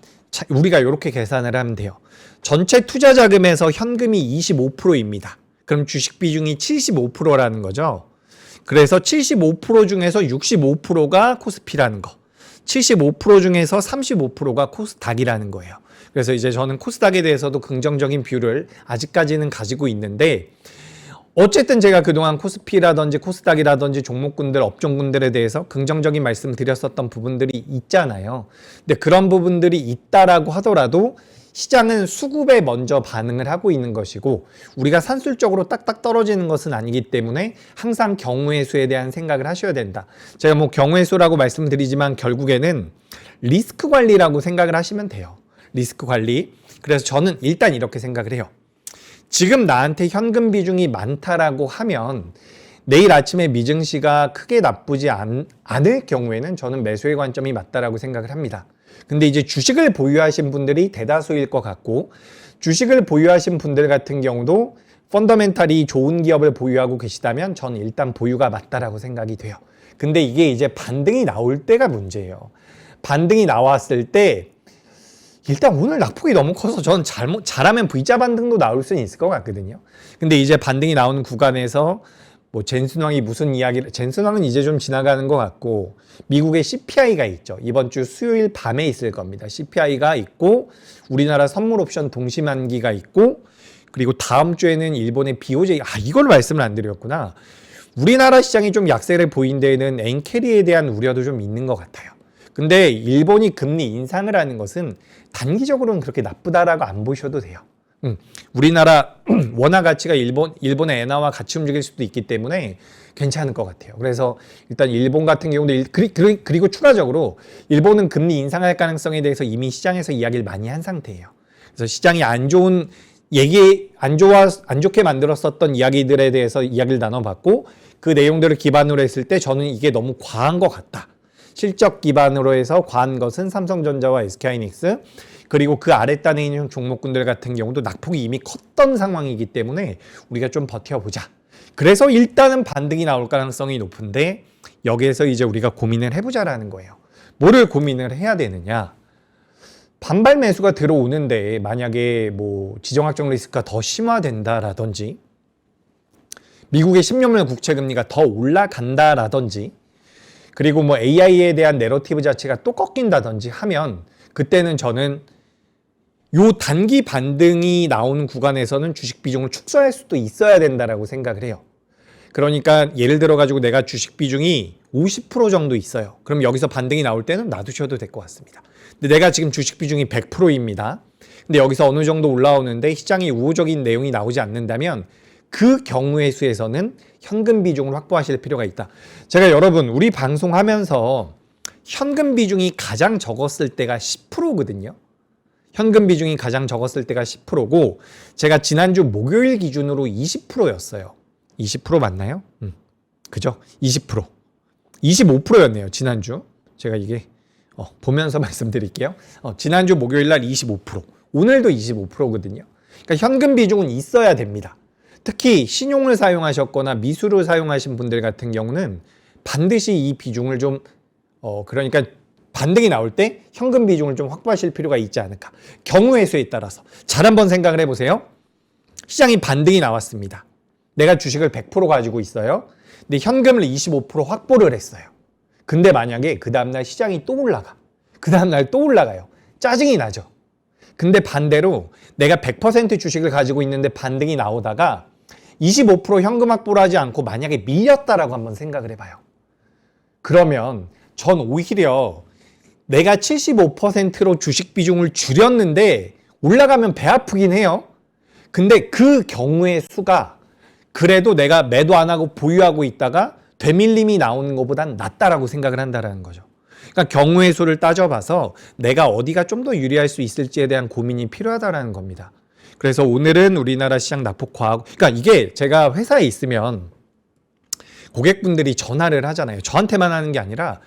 우리가 이렇게 계산을 하면 돼요. 전체 투자 자금에서 현금이 25%입니다. 그럼 주식 비중이 75%라는 거죠. 그래서 75% 중에서 65%가 코스피라는 거, 75% 중에서 35%가 코스닥이라는 거예요. 그래서 이제 저는 코스닥에 대해서도 긍정적인 뷰를 아직까지는 가지고 있는데 어쨌든 제가 그동안 코스피라든지 코스닥이라든지 종목군들, 업종군들에 대해서 긍정적인 말씀 드렸었던 부분들이 있잖아요. 근데 그런 부분들이 있다라고 하더라도 시장은 수급에 먼저 반응을 하고 있는 것이고 우리가 산술적으로 딱딱 떨어지는 것은 아니기 때문에 항상 경우의 수에 대한 생각을 하셔야 된다. 제가 뭐 경우의 수라고 말씀드리지만 결국에는 리스크 관리라고 생각을 하시면 돼요. 리스크 관리. 그래서 저는 일단 이렇게 생각을 해요. 지금 나한테 현금 비중이 많다라고 하면 내일 아침에 미증시가 크게 나쁘지 않을 경우에는 저는 매수의 관점이 맞다라고 생각을 합니다. 근데 이제 주식을 보유하신 분들이 대다수일 것 같고 주식을 보유하신 분들 같은 경우도 펀더멘탈이 좋은 기업을 보유하고 계시다면 저는 일단 보유가 맞다라고 생각이 돼요. 근데 이게 이제 반등이 나올 때가 문제예요. 반등이 나왔을 때 일단 오늘 낙폭이 너무 커서 저는 잘하면 V자 반등도 나올 수는 있을 것 같거든요. 근데 이제 반등이 나오는 구간에서 뭐 젠슨왕이 무슨 이야기를, 젠슨왕은 이제 좀 지나가는 것 같고 미국의 CPI가 있죠. 이번 주 수요일 밤에 있을 겁니다. CPI가 있고 우리나라 선물 옵션 동시만기가 있고 그리고 다음 주에는 일본의 BOJ, 이걸 말씀을 안 드렸구나. 우리나라 시장이 좀 약세를 보인 데에는 엔캐리에 대한 우려도 좀 있는 것 같아요. 근데 일본이 금리 인상을 하는 것은 단기적으로는 그렇게 나쁘다라고 안 보셔도 돼요. 우리나라 원화 가치가 일본의 엔화와 같이 움직일 수도 있기 때문에 괜찮을 것 같아요. 그래서 일단 일본 같은 경우도 그리고 추가적으로 일본은 금리 인상할 가능성에 대해서 이미 시장에서 이야기를 많이 한 상태예요. 그래서 시장이 안 좋게 만들었었던 이야기들에 대해서 이야기를 나눠봤고 그 내용들을 기반으로 했을 때 저는 이게 너무 과한 것 같다. 실적 기반으로 해서 과한 것은 삼성전자와 SK하이닉스 그리고 그 아랫단에 있는 종목군들 같은 경우도 낙폭이 이미 컸던 상황이기 때문에 우리가 좀 버텨보자. 그래서 일단은 반등이 나올 가능성이 높은데 여기에서 이제 우리가 고민을 해보자라는 거예요. 뭐를 고민을 해야 되느냐? 반발 매수가 들어오는데 만약에 뭐 지정학적 리스크가 더 심화된다라든지 미국의 10년물 국채금리가 더 올라간다라든지 그리고 뭐 AI에 대한 내러티브 자체가 또 꺾인다든지 하면 그때는 저는 요 단기 반등이 나오는 구간에서는 주식 비중을 축소할 수도 있어야 된다라고 생각을 해요. 그러니까 예를 들어 가지고 내가 주식 비중이 50% 정도 있어요. 그럼 여기서 반등이 나올 때는 놔두셔도 될 것 같습니다. 근데 내가 지금 주식 비중이 100%입니다. 근데 여기서 어느 정도 올라오는데 시장이 우호적인 내용이 나오지 않는다면 그 경우의 수에서는 현금 비중을 확보하실 필요가 있다. 제가 여러분 우리 방송하면서 현금 비중이 가장 적었을 때가 10%거든요. 현금 비중이 가장 적었을 때가 10%고 제가 지난주 목요일 기준으로 20%였어요. 20% 맞나요? 그죠? 20%. 25%였네요. 지난주. 제가 이게 보면서 말씀드릴게요. 지난주 목요일 날 25%. 오늘도 25%거든요. 그러니까 현금 비중은 있어야 됩니다. 특히 신용을 사용하셨거나 미수를 사용하신 분들 같은 경우는 반드시 이 비중을 좀 그러니까 반등이 나올 때 현금 비중을 좀 확보하실 필요가 있지 않을까. 경우의 수에 따라서 잘 한번 생각을 해보세요. 시장이 반등이 나왔습니다. 내가 주식을 100% 가지고 있어요. 근데 현금을 25% 확보를 했어요. 근데 만약에 그 다음날 시장이 또 올라가. 그 다음날 또 올라가요. 짜증이 나죠. 근데 반대로 내가 100% 주식을 가지고 있는데 반등이 나오다가 25% 현금 확보를 하지 않고 만약에 밀렸다라고 한번 생각을 해봐요. 그러면 전 오히려 내가 75%로 주식 비중을 줄였는데 올라가면 배 아프긴 해요. 근데 그 경우의 수가 그래도 내가 매도 안 하고 보유하고 있다가 되밀림이 나오는 것보단 낫다라고 생각을 한다는 거죠. 그러니까 경우의 수를 따져봐서 내가 어디가 좀 더 유리할 수 있을지에 대한 고민이 필요하다는 겁니다. 그래서 오늘은 우리나라 시장 낙폭 과하고 그러니까 이게 제가 회사에 있으면 고객분들이 전화를 하잖아요. 저한테만 하는 게 아니라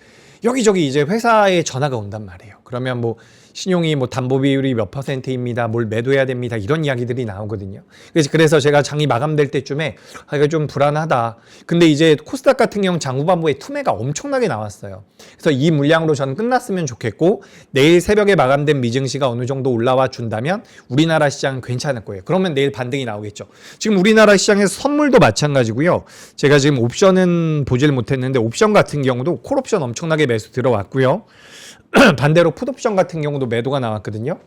여기저기 이제 회사에 전화가 온단 말이에요. 그러면 뭐 신용이 뭐 담보 비율이 몇 %입니다. 뭘 매도해야 됩니다. 이런 이야기들이 나오거든요. 그래서 제가 장이 마감될 때쯤에 이거 좀 불안하다. 근데 이제 코스닥 같은 경우 장후반부에 투매가 엄청나게 나왔어요. 그래서 이 물량으로 저는 끝났으면 좋겠고 내일 새벽에 마감된 미증시가 어느 정도 올라와 준다면 우리나라 시장은 괜찮을 거예요. 그러면 내일 반등이 나오겠죠. 지금 우리나라 시장에서 선물도 마찬가지고요. 제가 지금 옵션은 보질 못했는데 옵션 같은 경우도 콜옵션 엄청나게 매수 들어왔고요. 반대로 풋옵션 같은 경우도 매도가 나왔거든요.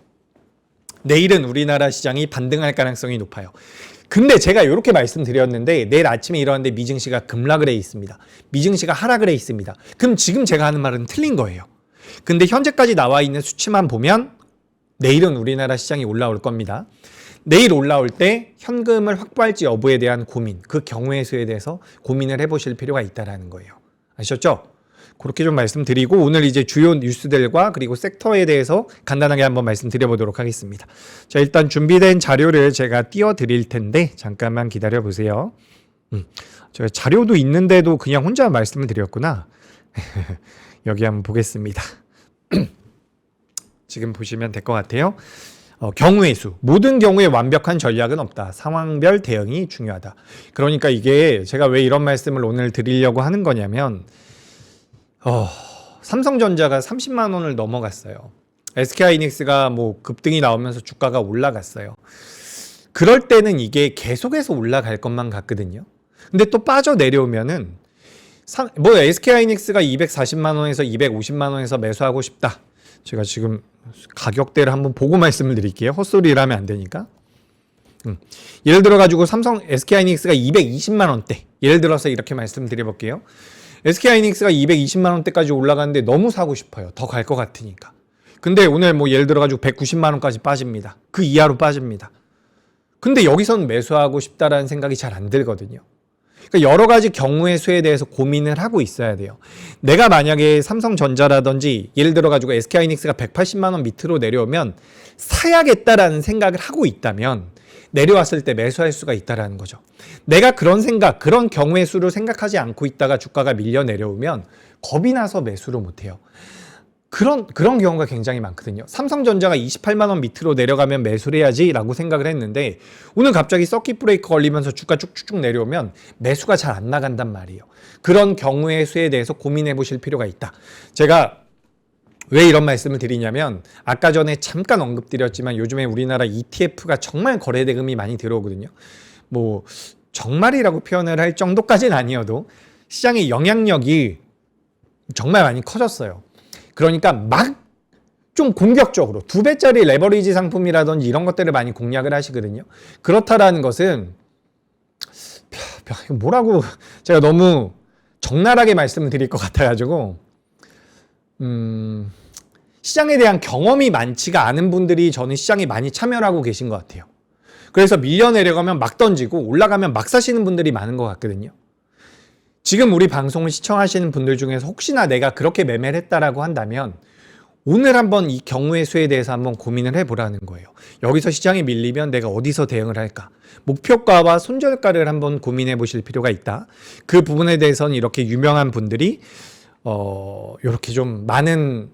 내일은 우리나라 시장이 반등할 가능성이 높아요. 근데 제가 이렇게 말씀드렸는데 내일 아침에 일어났는데 미증시가 급락을 해 있습니다. 미증시가 하락을 해 있습니다. 그럼 지금 제가 하는 말은 틀린 거예요. 근데 현재까지 나와 있는 수치만 보면 내일은 우리나라 시장이 올라올 겁니다. 내일 올라올 때 현금을 확보할지 여부에 대한 고민, 그 경우의 수에 대해서 고민을 해보실 필요가 있다는 거예요. 아셨죠? 그렇게 좀 말씀드리고 오늘 이제 주요 뉴스들과 그리고 섹터에 대해서 간단하게 한번 말씀드려보도록 하겠습니다. 자, 일단 준비된 자료를 제가 띄워드릴 텐데 잠깐만 기다려 보세요. 제가 자료도 있는데도 그냥 혼자 말씀을 드렸구나. 여기 한번 보겠습니다. 지금 보시면 될 것 같아요. 경우의 수. 모든 경우에 완벽한 전략은 없다. 상황별 대응이 중요하다. 그러니까 이게 제가 왜 이런 말씀을 오늘 드리려고 하는 거냐면 삼성전자가 30만 원을 넘어갔어요. SK하이닉스가 뭐 급등이 나오면서 주가가 올라갔어요. 그럴 때는 이게 계속해서 올라갈 것만 같거든요. 근데 또 빠져 내려오면은 뭐 SK하이닉스가 240만 원에서 250만 원에서 매수하고 싶다. 제가 지금 가격대를 한번 보고 말씀을 드릴게요. 헛소리를 하면 안 되니까. 예를 들어 가지고 삼성 SK하이닉스가 220만 원대. 예를 들어서 이렇게 말씀드려 볼게요. SK하이닉스가 220만 원대까지 올라가는데 너무 사고 싶어요. 더 갈 것 같으니까. 근데 오늘 뭐 예를 들어 가지고 190만 원까지 빠집니다. 그 이하로 빠집니다. 근데 여기선 매수하고 싶다라는 생각이 잘 안 들거든요. 그러니까 여러 가지 경우의 수에 대해서 고민을 하고 있어야 돼요. 내가 만약에 삼성전자라든지 예를 들어 가지고 SK하이닉스가 180만 원 밑으로 내려오면 사야겠다라는 생각을 하고 있다면 내려왔을 때 매수할 수가 있다라는 거죠. 내가 그런 생각, 그런 경우의 수를 생각하지 않고 있다가 주가가 밀려 내려오면 겁이 나서 매수를 못 해요. 그런 경우가 굉장히 많거든요. 삼성전자가 28만 원 밑으로 내려가면 매수를 해야지 라고 생각을 했는데 오늘 갑자기 서킷 브레이크 걸리면서 주가 쭉쭉쭉 내려오면 매수가 잘 안 나간단 말이에요. 그런 경우의 수에 대해서 고민해 보실 필요가 있다. 제가 왜 이런 말씀을 드리냐면 아까 전에 잠깐 언급드렸지만 요즘에 우리나라 ETF가 정말 거래 대금이 많이 들어오거든요. 뭐 정말이라고 표현을 할 정도까지는 아니어도 시장의 영향력이 정말 많이 커졌어요. 그러니까 막 좀 공격적으로 2배짜리 레버리지 상품이라든지 이런 것들을 많이 공략을 하시거든요. 그렇다라는 것은 뭐라고 제가 너무 적나라하게 말씀을 드릴 것 같아가지고 시장에 대한 경험이 많지가 않은 분들이 저는 시장에 많이 참여를 하고 계신 것 같아요. 그래서 밀려 내려가면 막 던지고 올라가면 막 사시는 분들이 많은 것 같거든요. 지금 우리 방송을 시청하시는 분들 중에서 혹시나 내가 그렇게 매매를 했다라고 한다면 오늘 한번 이 경우의 수에 대해서 한번 고민을 해보라는 거예요. 여기서 시장이 밀리면 내가 어디서 대응을 할까? 목표가와 손절가를 한번 고민해 보실 필요가 있다. 그 부분에 대해서는 이렇게 유명한 분들이 이렇게 좀 많은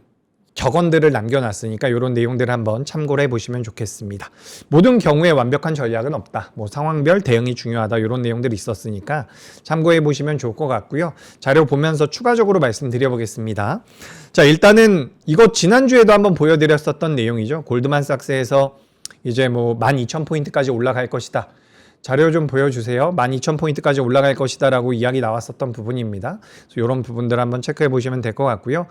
격언들을 남겨놨으니까 이런 내용들을 한번 참고를 해보시면 좋겠습니다. 모든 경우에 완벽한 전략은 없다. 뭐 상황별 대응이 중요하다. 이런 내용들이 있었으니까 참고해보시면 좋을 것 같고요. 자료 보면서 추가적으로 말씀드려보겠습니다. 자, 일단은 이거 지난주에도 한번 보여드렸었던 내용이죠. 골드만삭스에서 이제 뭐 12,000포인트까지 올라갈 것이다. 자료 좀 보여주세요. 12,000포인트까지 올라갈 것이다 라고 이야기 나왔었던 부분입니다. 그래서 이런 부분들 한번 체크해 보시면 될 것 같고요.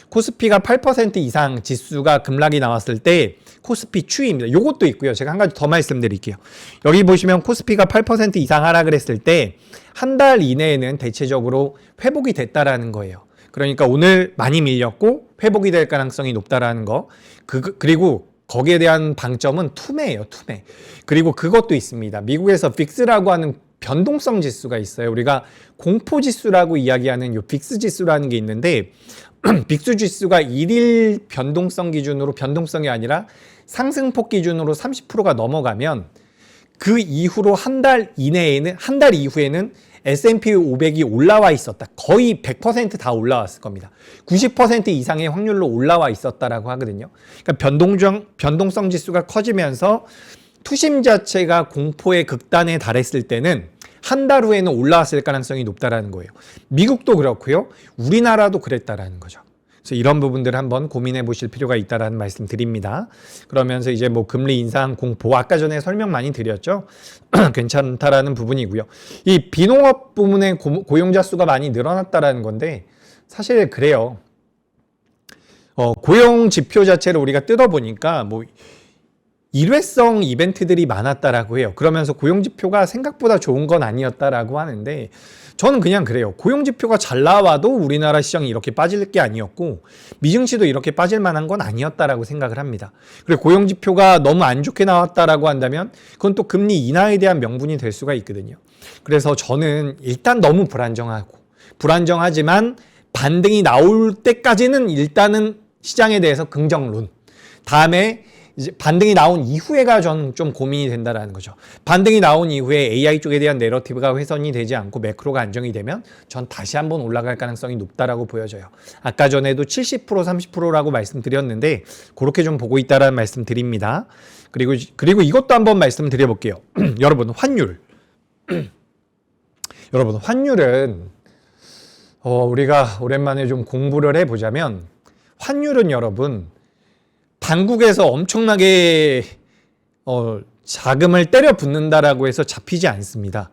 코스피가 8% 이상 지수가 급락이 나왔을 때 코스피 추이입니다. 요것도 있고요. 제가 한 가지 더 말씀드릴게요. 여기 보시면 코스피가 8% 이상 하락을 했을 때 한 달 이내에는 대체적으로 회복이 됐다라는 거예요. 그러니까 오늘 많이 밀렸고 회복이 될 가능성이 높다라는 거. 그리고 거기에 대한 방점은 투매예요, 투매. 그리고 그것도 있습니다. 미국에서 빅스라고 하는 변동성 지수가 있어요. 우리가 공포 지수라고 이야기하는 요 빅스 지수라는 게 있는데 빅스 지수가 1일 변동성 기준으로 변동성이 아니라 상승폭 기준으로 30%가 넘어가면 그 이후로 한 달 이후에는 S&P 500이 올라와 있었다. 거의 100% 다 올라왔을 겁니다. 90% 이상의 확률로 올라와 있었다라고 하거든요. 그러니까 변동성 지수가 커지면서 투심 자체가 공포의 극단에 달했을 때는 한 달 후에는 올라왔을 가능성이 높다라는 거예요. 미국도 그렇고요. 우리나라도 그랬다라는 거죠. 그래서 이런 부분들을 한번 고민해 보실 필요가 있다라는 말씀 드립니다. 그러면서 이제 뭐 금리 인상 공포 아까 전에 설명 많이 드렸죠. 괜찮다라는 부분이고요. 이 비농업 부문의 고용자 수가 많이 늘어났다라는 건데 사실 그래요. 고용 지표 자체를 우리가 뜯어보니까 뭐 일회성 이벤트들이 많았다라고 해요. 그러면서 고용지표가 생각보다 좋은 건 아니었다라고 하는데 저는 그냥 그래요. 고용지표가 잘 나와도 우리나라 시장이 이렇게 빠질 게 아니었고 미증시도 이렇게 빠질 만한 건 아니었다라고 생각을 합니다. 그리고 고용지표가 너무 안 좋게 나왔다라고 한다면 그건 또 금리 인하에 대한 명분이 될 수가 있거든요. 그래서 저는 일단 너무 불안정하지만 반등이 나올 때까지는 일단은 시장에 대해서 긍정론. 다음에 이제 반등이 나온 이후에가 저는 좀 고민이 된다라는 거죠. 반등이 나온 이후에 AI 쪽에 대한 내러티브가 훼손이 되지 않고 매크로가 안정이 되면 전 다시 한번 올라갈 가능성이 높다라고 보여져요. 아까 전에도 70% 30%라고 말씀드렸는데 그렇게 좀 보고 있다라는 말씀 드립니다. 그리고 이것도 한번 말씀드려볼게요. 여러분 환율. 여러분 환율은 우리가 오랜만에 좀 공부를 해보자면 환율은 여러분 당국에서 엄청나게 자금을 때려 붓는다라고 해서 잡히지 않습니다.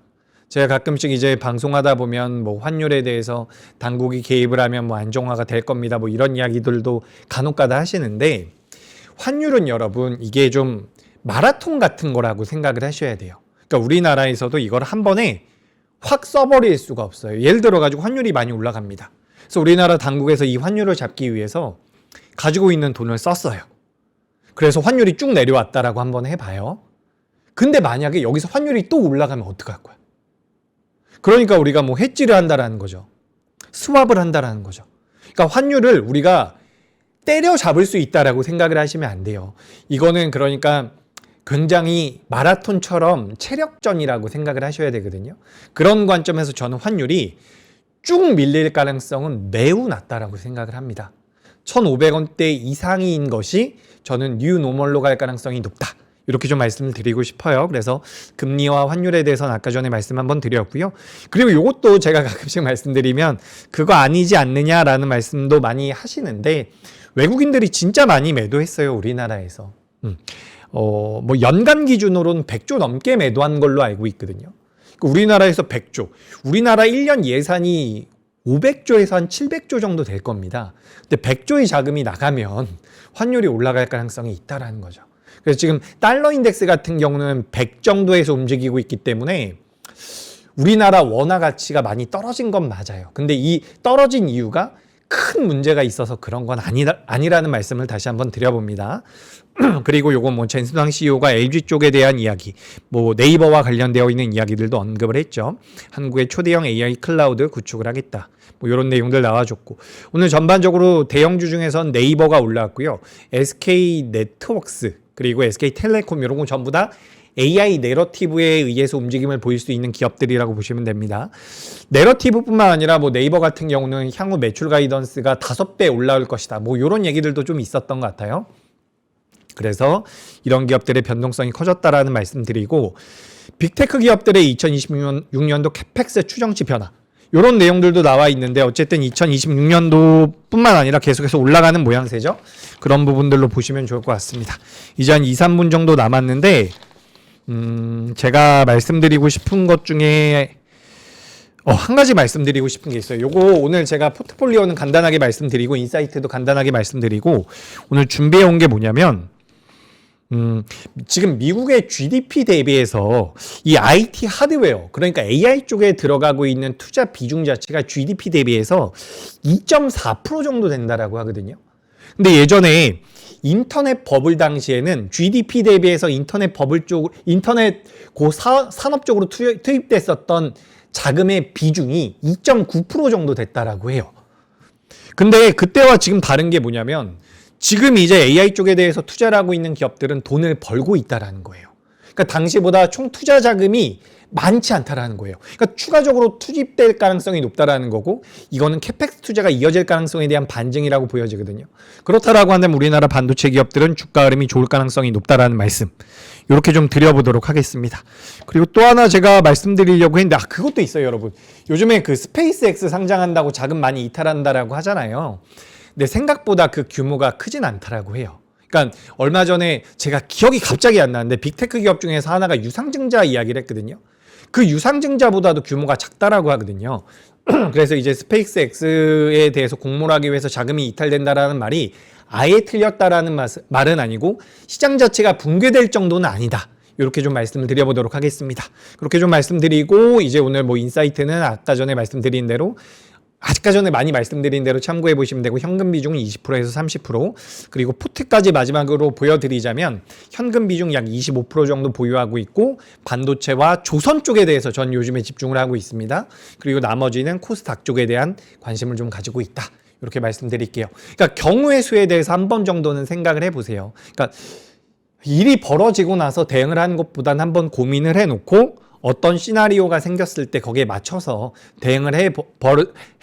제가 가끔씩 이제 방송하다 보면 뭐 환율에 대해서 당국이 개입을 하면 뭐 안정화가 될 겁니다. 뭐 이런 이야기들도 간혹가다 하시는데 환율은 여러분 이게 좀 마라톤 같은 거라고 생각을 하셔야 돼요. 그러니까 우리나라에서도 이걸 한 번에 확 써버릴 수가 없어요. 예를 들어 가지고 환율이 많이 올라갑니다. 그래서 우리나라 당국에서 이 환율을 잡기 위해서 가지고 있는 돈을 썼어요. 그래서 환율이 쭉 내려왔다라고 한번 해봐요. 근데 만약에 여기서 환율이 또 올라가면 어떡할 거야? 그러니까 우리가 뭐 해지를 한다라는 거죠. 스왑을 한다라는 거죠. 그러니까 환율을 우리가 때려잡을 수 있다라고 생각을 하시면 안 돼요. 이거는 그러니까 굉장히 마라톤처럼 체력전이라고 생각을 하셔야 되거든요. 그런 관점에서 저는 환율이 쭉 밀릴 가능성은 매우 낮다라고 생각을 합니다. 1,500원대 이상인 것이 저는 뉴 노멀로 갈 가능성이 높다. 이렇게 좀 말씀을 드리고 싶어요. 그래서 금리와 환율에 대해서는 아까 전에 말씀 한번 드렸고요. 그리고 이것도 제가 가끔씩 말씀드리면 그거 아니지 않느냐라는 말씀도 많이 하시는데 외국인들이 진짜 많이 매도했어요. 우리나라에서. 뭐 연간 기준으로는 100조 넘게 매도한 걸로 알고 있거든요. 우리나라에서 100조. 우리나라 1년 예산이 500조에서 한 700조 정도 될 겁니다. 근데 100조의 자금이 나가면 환율이 올라갈 가능성이 있다라는 거죠. 그래서 지금 달러 인덱스 같은 경우는 100 정도에서 움직이고 있기 때문에 우리나라 원화 가치가 많이 떨어진 건 맞아요. 근데 이 떨어진 이유가 큰 문제가 있어서 그런 건 아니라는 말씀을 다시 한번 드려봅니다. 그리고 요건 뭐 전수당 CEO가 LG 쪽에 대한 이야기, 뭐 네이버와 관련되어 있는 이야기들도 언급을 했죠. 한국의 초대형 AI 클라우드 구축을 하겠다. 뭐 이런 내용들 나와줬고 오늘 전반적으로 대형주 중에선 네이버가 올라왔고요. SK 네트워크스 그리고 SK텔레콤 이런 거 전부 다 AI 내러티브에 의해서 움직임을 보일 수 있는 기업들이라고 보시면 됩니다. 내러티브뿐만 아니라 뭐 네이버 같은 경우는 향후 매출 가이던스가 5배 올라올 것이다. 뭐 이런 얘기들도 좀 있었던 것 같아요. 그래서 이런 기업들의 변동성이 커졌다라는 말씀드리고 빅테크 기업들의 2026년도 캐펙스 추정치 변화 이런 내용들도 나와 있는데 어쨌든 2026년도뿐만 아니라 계속해서 올라가는 모양새죠. 그런 부분들로 보시면 좋을 것 같습니다. 이제 한 2, 3분 정도 남았는데 제가 말씀드리고 싶은 것 중에 한 가지 말씀드리고 싶은 게 있어요. 요거 오늘 제가 포트폴리오는 간단하게 말씀드리고 인사이트도 간단하게 말씀드리고 오늘 준비해 온 게 뭐냐면 지금 미국의 GDP 대비해서 이 IT 하드웨어 그러니까 AI 쪽에 들어가고 있는 투자 비중 자체가 GDP 대비해서 2.4% 정도 된다라고 하거든요. 근데 예전에 인터넷 버블 당시에는 GDP 대비해서 인터넷 산업 쪽으로 투입됐었던 자금의 비중이 2.9% 정도 됐다라고 해요. 근데 그때와 지금 다른 게 뭐냐면 지금 이제 AI 쪽에 대해서 투자를 하고 있는 기업들은 돈을 벌고 있다라는 거예요. 그러니까 당시보다 총 투자 자금이 많지 않다라는 거예요. 그러니까 추가적으로 투입될 가능성이 높다라는 거고 이거는 캐펙스 투자가 이어질 가능성에 대한 반증이라고 보여지거든요. 그렇다라고 한다면 우리나라 반도체 기업들은 주가 흐름이 좋을 가능성이 높다라는 말씀 이렇게 좀 드려보도록 하겠습니다. 그리고 또 하나 제가 말씀드리려고 했는데 그것도 있어요 여러분. 요즘에 그 스페이스X 상장한다고 자금 많이 이탈한다라고 하잖아요. 근데 생각보다 그 규모가 크진 않다라고 해요. 그러니까 얼마 전에 제가 기억이 갑자기 안 나는데 빅테크 기업 중에서 하나가 유상증자 이야기를 했거든요. 그 유상증자보다도 규모가 작다라고 하거든요. 그래서 이제 스페이스 X에 대해서 공모를 하기 위해서 자금이 이탈된다라는 말이 아예 틀렸다라는 말은 아니고 시장 자체가 붕괴될 정도는 아니다. 이렇게 좀 말씀을 드려보도록 하겠습니다. 그렇게 좀 말씀드리고 이제 오늘 뭐 인사이트는 아까 전에 말씀드린 대로 많이 말씀드린 대로 참고해 보시면 되고 현금 비중은 20%에서 30% 그리고 포트까지 마지막으로 보여드리자면 현금 비중 약 25% 정도 보유하고 있고 반도체와 조선 쪽에 대해서 전 요즘에 집중을 하고 있습니다. 그리고 나머지는 코스닥 쪽에 대한 관심을 좀 가지고 있다. 이렇게 말씀드릴게요. 그러니까 경우의 수에 대해서 한 번 정도는 생각을 해보세요. 그러니까 일이 벌어지고 나서 대응을 하는 것보다는 한번 고민을 해놓고 어떤 시나리오가 생겼을 때 거기에 맞춰서 대응을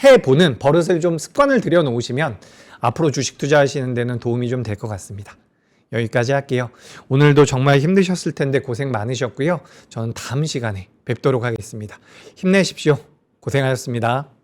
해보는 버릇을 좀 습관을 들여놓으시면 앞으로 주식 투자하시는 데는 도움이 좀 될 것 같습니다. 여기까지 할게요. 오늘도 정말 힘드셨을 텐데 고생 많으셨고요. 저는 다음 시간에 뵙도록 하겠습니다. 힘내십시오. 고생하셨습니다.